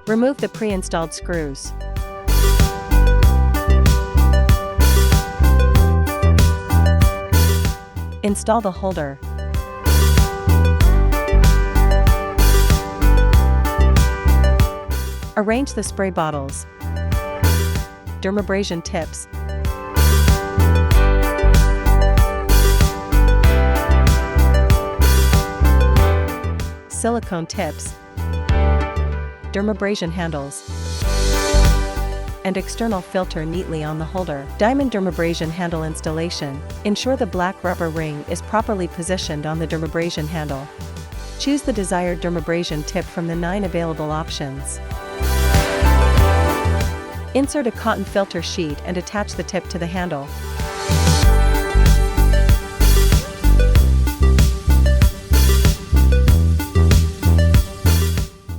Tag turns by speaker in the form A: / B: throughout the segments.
A: Remove the pre-installed screws. Install the holder. Arrange the spray bottles, dermabrasion tips, silicone tips, dermabrasion handles, and external filter neatly on the holder. Diamond dermabrasion handle installation. Ensure the black rubber ring is properly positioned on the dermabrasion handle. Choose the desired dermabrasion tip from the 9 available options. Insert a cotton filter sheet and attach the tip to the handle.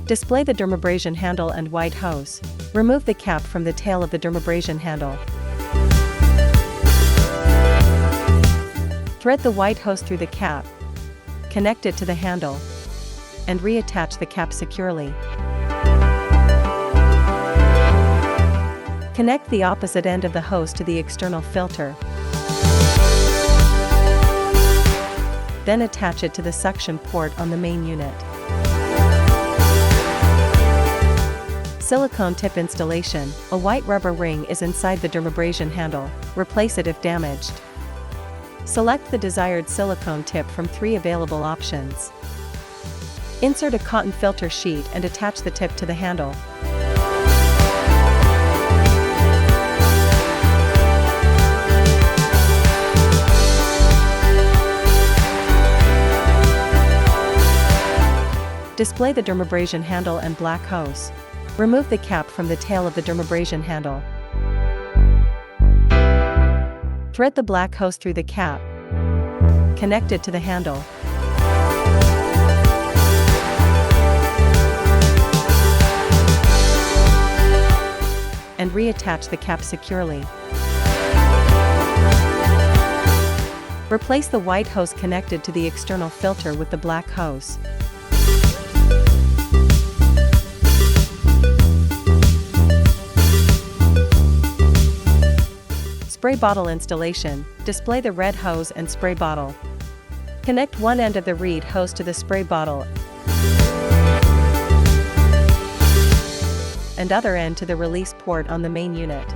A: Display the dermabrasion handle and white hose. Remove the cap from the tail of the dermabrasion handle. Thread the white hose through the cap, connect it to the handle, and reattach the cap securely. Connect the opposite end of the hose to the external filter. Then attach it to the suction port on the main unit. Silicone tip installation. A white rubber ring is inside the dermabrasion handle. Replace it if damaged. Select the desired silicone tip from 3 available options. Insert a cotton filter sheet and attach the tip to the handle. Display the dermabrasion handle and black hose. Remove the cap from the tail of the dermabrasion handle. Thread the black hose through the cap. Connect it to the handle. And reattach the cap securely. Replace the white hose connected to the external filter with the black hose. Spray bottle installation. Display the red hose and spray bottle. Connect one end of the reed hose to the spray bottle and other end to the release port on the main unit.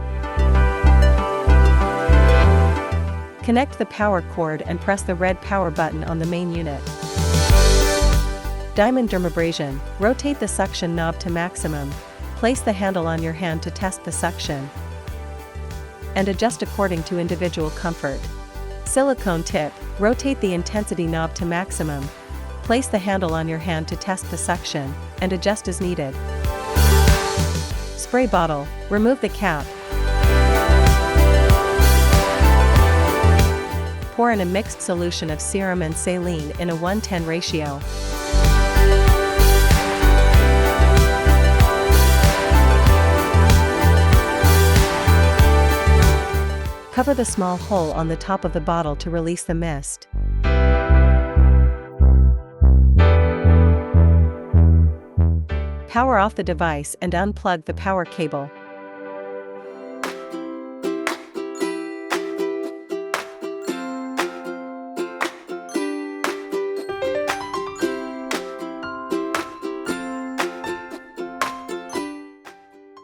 A: Connect the power cord and press the red power button on the main unit. Diamond dermabrasion. Rotate the suction knob to maximum. Place the handle on your hand to test the suction and adjust according to individual comfort. Silicone tip. Rotate the intensity knob to maximum. Place the handle on your hand to test the suction and adjust as needed. Spray bottle. Remove the cap. Pour in a mixed solution of serum and saline in a 1:10 ratio. Cover the small hole on the top of the bottle to release the mist. Power off the device and unplug the power cable.